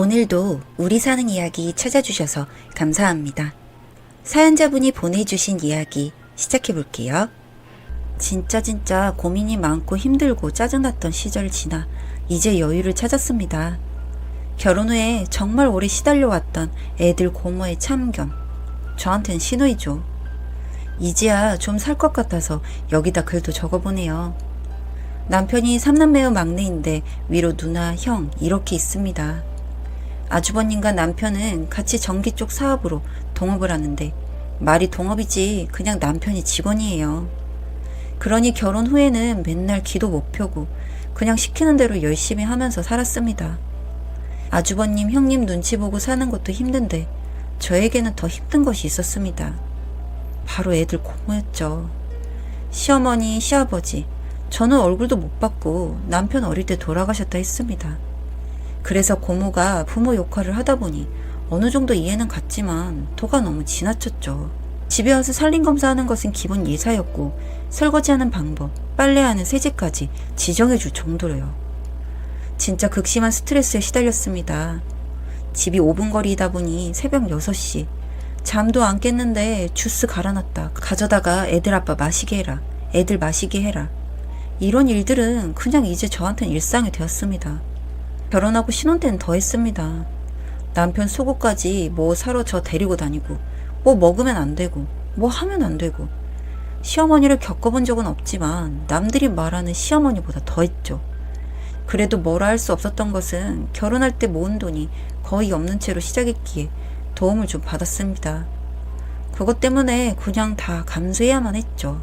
오늘도 우리 사는 이야기 찾아주셔서 감사합니다. 사연자분이 보내주신 이야기 시작해볼게요. 진짜 고민이 많고 힘들고 짜증났던 시절 지나 이제 여유를 찾았습니다. 결혼 후에 정말 오래 시달려왔던 애들 고모의 참견. 저한텐 신호이죠. 이제야 좀 살 것 같아서 여기다 글도 적어보네요. 남편이 3남매의 막내인데 위로 누나, 형 이렇게 있습니다. 아주버님과 남편은 같이 전기 쪽 사업으로 동업을 하는데 말이 동업이지 그냥 남편이 직원이에요. 그러니 결혼 후에는 맨날 기도 못 펴고 그냥 시키는 대로 열심히 하면서 살았습니다. 아주버님, 형님 눈치 보고 사는 것도 힘든데 저에게는 더 힘든 것이 있었습니다. 바로 애들 고모였죠. 시어머니, 시아버지, 저는 얼굴도 못 봤고 남편 어릴 때 돌아가셨다 했습니다. 그래서 고모가 부모 역할을 하다 보니 어느 정도 이해는 갔지만 도가 너무 지나쳤죠. 집에 와서 살림검사하는 것은 기본 예사였고 설거지하는 방법, 빨래하는 세제까지 지정해줄 정도로요. 진짜 극심한 스트레스에 시달렸습니다. 집이 5분 거리이다 보니 새벽 6시 잠도 안 깼는데 주스 갈아놨다 가져다가 애들 아빠 마시게 해라, 애들 마시게 해라. 이런 일들은 그냥 이제 저한테는 일상이 되었습니다. 결혼하고 신혼 때는 더 했습니다. 남편 속옷까지 뭐 사러 저 데리고 다니고 뭐 먹으면 안 되고 뭐 하면 안 되고. 시어머니를 겪어본 적은 없지만 남들이 말하는 시어머니보다 더 했죠. 그래도 뭐라 할 수 없었던 것은 결혼할 때 모은 돈이 거의 없는 채로 시작했기에 도움을 좀 받았습니다. 그것 때문에 그냥 다 감수해야만 했죠.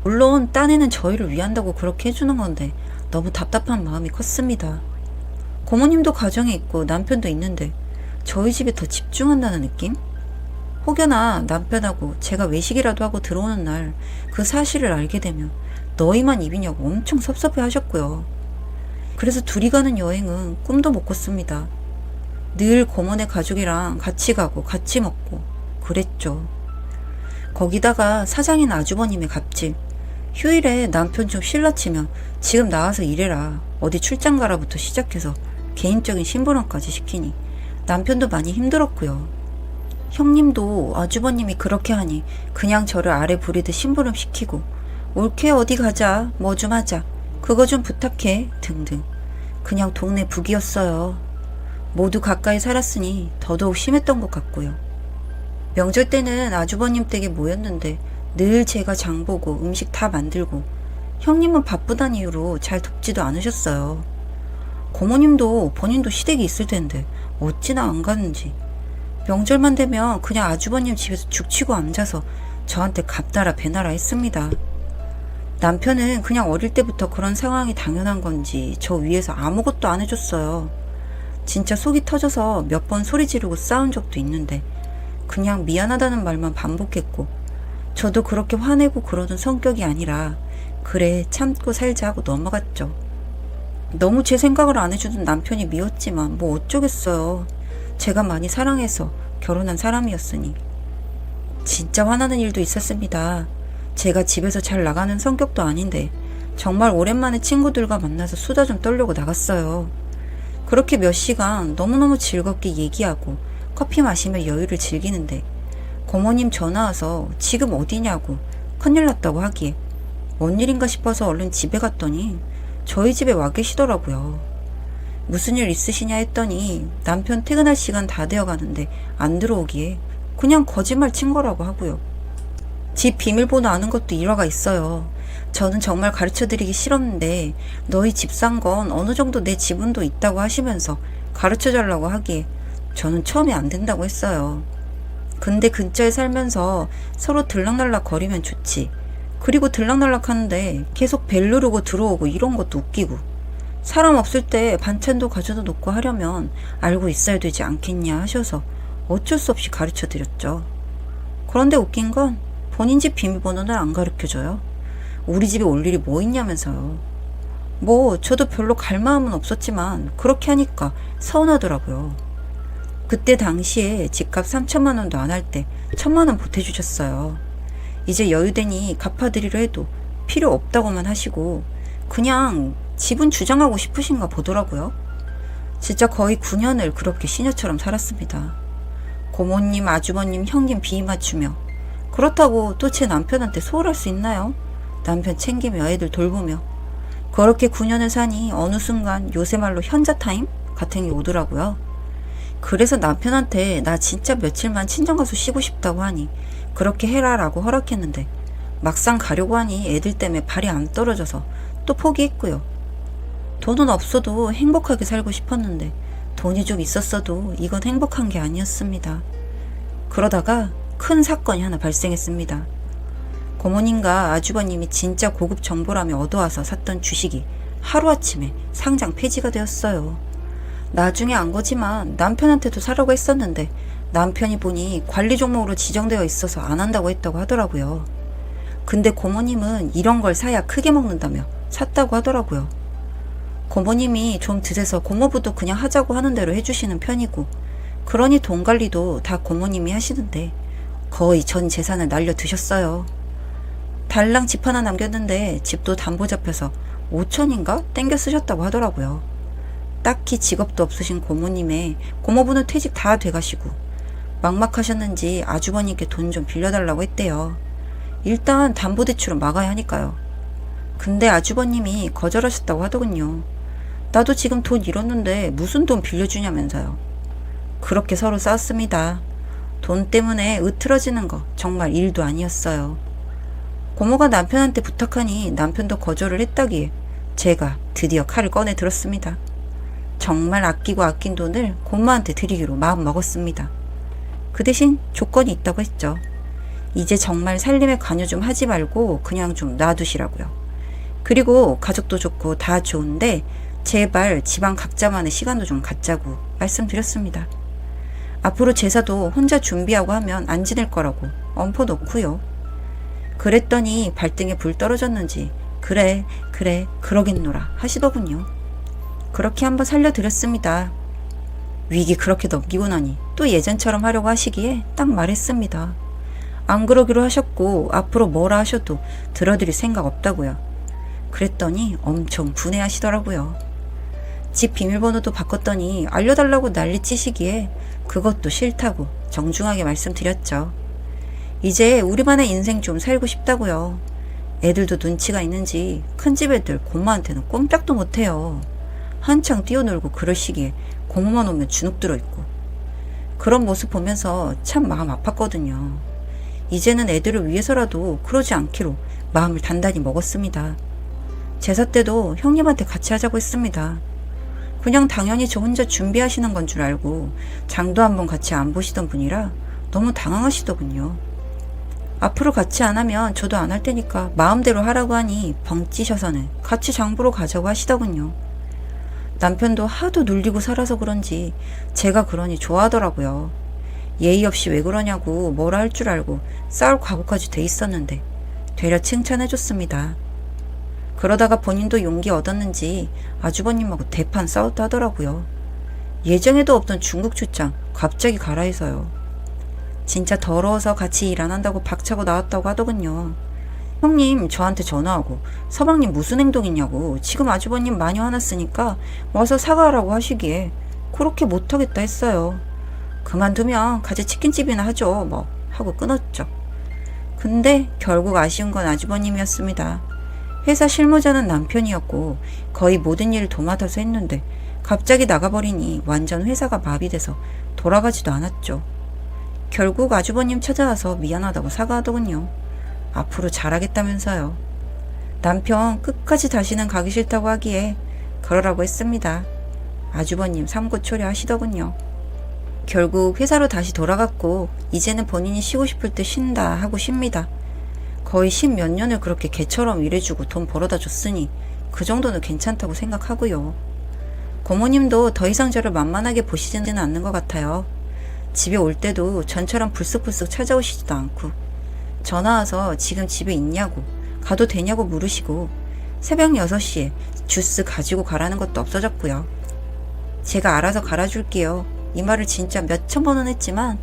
물론 딴에는 저희를 위한다고 그렇게 해주는 건데 너무 답답한 마음이 컸습니다. 고모님도 가정에 있고 남편도 있는데 저희 집에 더 집중한다는 느낌? 혹여나 남편하고 제가 외식이라도 하고 들어오는 날 그 사실을 알게 되면 너희만 입이냐고 엄청 섭섭해 하셨고요. 그래서 둘이 가는 여행은 꿈도 못 꿨습니다. 늘 고모네 가족이랑 같이 가고 같이 먹고 그랬죠. 거기다가 사장인 아주버님의 갑질. 휴일에 남편 좀 실라치면 지금 나와서 일해라, 어디 출장 가라부터 시작해서 개인적인 심부름까지 시키니 남편도 많이 힘들었고요. 형님도 아주버님이 그렇게 하니 그냥 저를 아래 부리듯 심부름 시키고 올케 어디 가자, 뭐 좀 하자, 그거 좀 부탁해 등등. 그냥 동네 북이었어요. 모두 가까이 살았으니 더더욱 심했던 것 같고요. 명절 때는 아주버님 댁에 모였는데 늘 제가 장보고 음식 다 만들고 형님은 바쁘단 이유로 잘 돕지도 않으셨어요. 고모님도 본인도 시댁이 있을 텐데 어찌나 안 가는지. 명절만 되면 그냥 아주버님 집에서 죽치고 앉아서 저한테 갑나라 배나라 했습니다. 남편은 그냥 어릴 때부터 그런 상황이 당연한 건지 저 위에서 아무것도 안 해줬어요. 진짜 속이 터져서 몇 번 소리 지르고 싸운 적도 있는데 그냥 미안하다는 말만 반복했고 저도 그렇게 화내고 그러던 성격이 아니라 그래 참고 살자 하고 넘어갔죠. 너무 제 생각을 안 해주던 남편이 미웠지만 뭐 어쩌겠어요. 제가 많이 사랑해서 결혼한 사람이었으니. 진짜 화나는 일도 있었습니다. 제가 집에서 잘 나가는 성격도 아닌데 정말 오랜만에 친구들과 만나서 수다 좀 떨려고 나갔어요. 그렇게 몇 시간 너무너무 즐겁게 얘기하고 커피 마시며 여유를 즐기는데 고모님 전화 와서 지금 어디냐고 큰일 났다고 하기에 뭔 일인가 싶어서 얼른 집에 갔더니 저희 집에 와 계시더라고요. 무슨 일 있으시냐 했더니 남편 퇴근할 시간 다 되어 가는데 안 들어오기에 그냥 거짓말 친 거라고 하고요. 집 비밀번호 아는 것도 일화가 있어요. 저는 정말 가르쳐드리기 싫었는데 너희 집 산 건 어느 정도 내 지분도 있다고 하시면서 가르쳐달라고 하기에 저는 처음에 안 된다고 했어요. 근데 근처에 살면서 서로 들락날락 거리면 좋지. 그리고 들락날락 하는데 계속 벨 누르고 들어오고 이런 것도 웃기고. 사람 없을 때 반찬도 가져다 놓고 하려면 알고 있어야 되지 않겠냐 하셔서 어쩔 수 없이 가르쳐 드렸죠. 그런데 웃긴 건 본인 집 비밀번호는 안 가르쳐줘요. 우리 집에 올 일이 뭐 있냐면서요. 뭐 저도 별로 갈 마음은 없었지만 그렇게 하니까 서운하더라고요. 그때 당시에 집값 3천만 원도 안 할 때 1,000만 원 보태주셨어요. 이제 여유되니 갚아드리려 해도 필요 없다고만 하시고 그냥 집은 주장하고 싶으신가 보더라고요. 진짜 거의 9년을 그렇게 시녀처럼 살았습니다. 고모님, 아주버님, 형님 비위 맞추며. 그렇다고 또 제 남편한테 소홀할 수 있나요? 남편 챙기며 애들 돌보며. 그렇게 9년을 사니 어느 순간 요새 말로 현자타임 같은 게 오더라고요. 그래서 남편한테 나 진짜 며칠만 친정가서 쉬고 싶다고 하니 그렇게 해라라고 허락했는데 막상 가려고 하니 애들 때문에 발이 안 떨어져서 또 포기했고요. 돈은 없어도 행복하게 살고 싶었는데 돈이 좀 있었어도 이건 행복한 게 아니었습니다. 그러다가 큰 사건이 하나 발생했습니다. 고모님과 아주버님이 진짜 고급 정보라며 얻어와서 샀던 주식이 하루아침에 상장 폐지가 되었어요. 나중에 안 거지만 남편한테도 사라고 했었는데 남편이 보니 관리 종목으로 지정되어 있어서 안 한다고 했다고 하더라고요. 근데 고모님은 이런 걸 사야 크게 먹는다며 샀다고 하더라고요. 고모님이 좀 드세서 고모부도 그냥 하자고 하는 대로 해주시는 편이고 그러니 돈 관리도 다 고모님이 하시는데 거의 전 재산을 날려 드셨어요. 달랑 집 하나 남겼는데 집도 담보 잡혀서 5천인가 땡겨 쓰셨다고 하더라고요. 딱히 직업도 없으신 고모님의 고모부는 퇴직 다 돼가시고 막막하셨는지 아주버님께 돈 좀 빌려달라고 했대요. 일단 담보대출은 막아야 하니까요. 근데 아주버님이 거절하셨다고 하더군요. 나도 지금 돈 잃었는데 무슨 돈 빌려주냐면서요. 그렇게 서로 싸웠습니다. 돈 때문에 으트러지는 거 정말 일도 아니었어요. 고모가 남편한테 부탁하니 남편도 거절을 했다기에 제가 드디어 칼을 꺼내 들었습니다. 정말 아끼고 아낀 돈을 고모한테 드리기로 마음 먹었습니다. 그 대신 조건이 있다고 했죠. 이제 정말 살림에 관여 좀 하지 말고 그냥 좀 놔두시라고요. 그리고 가족도 좋고 다 좋은데 제발 집안 각자만의 시간도 좀 갖자고 말씀드렸습니다. 앞으로 제사도 혼자 준비하고 하면 안 지낼 거라고 엄포 놓고요. 그랬더니 발등에 불 떨어졌는지 그래 그러겠노라 하시더군요. 그렇게 한번 살려드렸습니다. 위기 그렇게 넘기고 나니 또 예전처럼 하려고 하시기에 딱 말했습니다. 안 그러기로 하셨고 앞으로 뭐라 하셔도 들어드릴 생각 없다고요. 그랬더니 엄청 분해하시더라고요. 집 비밀번호도 바꿨더니 알려달라고 난리치시기에 그것도 싫다고 정중하게 말씀드렸죠. 이제 우리만의 인생 좀 살고 싶다고요. 애들도 눈치가 있는지 큰 집 애들 고모한테는 꼼짝도 못해요. 한창 뛰어놀고 그럴 시기에 고모만 오면 주눅 들어있고. 그런 모습 보면서 참 마음 아팠거든요. 이제는 애들을 위해서라도 그러지 않기로 마음을 단단히 먹었습니다. 제사 때도 형님한테 같이 하자고 했습니다. 그냥 당연히 저 혼자 준비하시는 건 줄 알고 장도 한번 같이 안 보시던 분이라 너무 당황하시더군요. 앞으로 같이 안 하면 저도 안 할 테니까 마음대로 하라고 하니 벙찌셔서는 같이 장 보러 가자고 하시더군요. 남편도 하도 눌리고 살아서 그런지 제가 그러니 좋아하더라고요. 예의 없이 왜 그러냐고 뭐라 할 줄 알고 싸울 각오까지 돼 있었는데 되려 칭찬해줬습니다. 그러다가 본인도 용기 얻었는지 아주버님하고 대판 싸웠다 하더라고요. 예정에도 없던 중국 출장 갑자기 가라 해서요. 진짜 더러워서 같이 일 안 한다고 박차고 나왔다고 하더군요. 형님 저한테 전화하고 서방님 무슨 행동이냐고 지금 아주버님 많이 화났으니까 와서 사과하라고 하시기에 그렇게 못하겠다 했어요. 그만두면 같이 치킨집이나 하죠 뭐 하고 끊었죠. 근데 결국 아쉬운 건 아주버님이었습니다. 회사 실무자는 남편이었고 거의 모든 일을 도맡아서 했는데 갑자기 나가버리니 완전 회사가 마비돼서 돌아가지도 않았죠. 결국 아주버님 찾아와서 미안하다고 사과하더군요. 앞으로 잘하겠다면서요. 남편 끝까지 다시는 가기 싫다고 하기에 그러라고 했습니다. 아주버님 삼고초려 하시더군요. 결국 회사로 다시 돌아갔고 이제는 본인이 쉬고 싶을 때 쉰다 하고 쉽니다. 거의 10몇 년을 그렇게 개처럼 일해주고 돈 벌어다 줬으니 그 정도는 괜찮다고 생각하고요. 고모님도 더 이상 저를 만만하게 보시지는 않는 것 같아요. 집에 올 때도 전처럼 불쑥불쑥 찾아오시지도 않고 전화 와서 지금 집에 있냐고 가도 되냐고 물으시고 새벽 6시에 주스 가지고 가라는 것도 없어졌고요. 제가 알아서 갈아줄게요. 이 말을 진짜 몇천 번은 했지만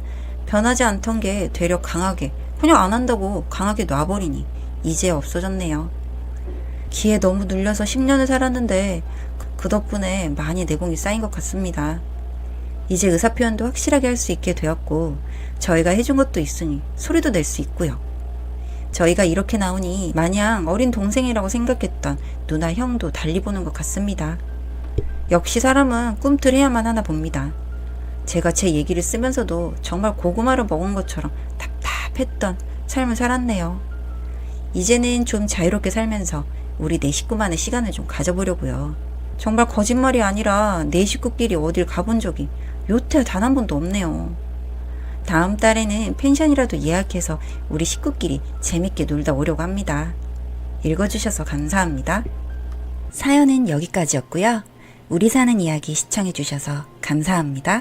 변하지 않던 게 되려 강하게 그냥 안 한다고 강하게 놔버리니 이제 없어졌네요. 기에 너무 눌려서 10년을 살았는데 그 덕분에 많이 내공이 쌓인 것 같습니다. 이제 의사 표현도 확실하게 할 수 있게 되었고 저희가 해준 것도 있으니 소리도 낼 수 있고요. 저희가 이렇게 나오니 마냥 어린 동생이라고 생각했던 누나 형도 달리 보는 것 같습니다. 역시 사람은 꿈틀해야만 하나 봅니다. 제가 제 얘기를 쓰면서도 정말 고구마를 먹은 것처럼 답답했던 삶을 살았네요. 이제는 좀 자유롭게 살면서 우리 네 식구만의 시간을 좀 가져보려고요. 정말 거짓말이 아니라 네 식구끼리 어딜 가본 적이 요태 단 한 번도 없네요. 다음 달에는 펜션이라도 예약해서 우리 식구끼리 재밌게 놀다 오려고 합니다. 읽어주셔서 감사합니다. 사연은 여기까지였고요. 우리 사는 이야기 시청해주셔서 감사합니다.